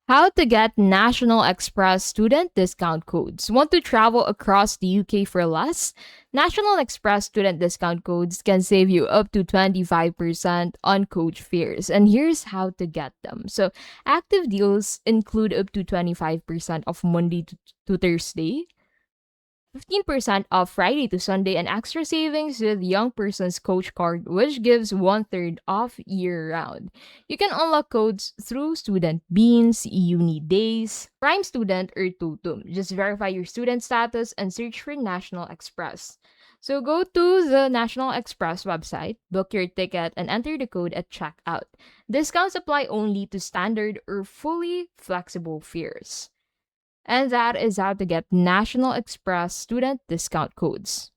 How to get National Express student discount codes. Want to travel across the UK for less? National Express student discount codes can save you up to 25% on coach fares. And here's how to get them. So, active deals include up to 25% off Monday to Thursday, 15% off Friday to Sunday, and extra savings with Young Person's Coach Card, which gives one-third off year round. You can unlock codes through Student Beans, Uni Days, Prime Student, or Tutum. Just verify your student status and search for National Express. So go to the National Express website, book your ticket, and enter the code at checkout. Discounts apply only to standard or fully flexible fares. And that is how to get National Express student discount codes.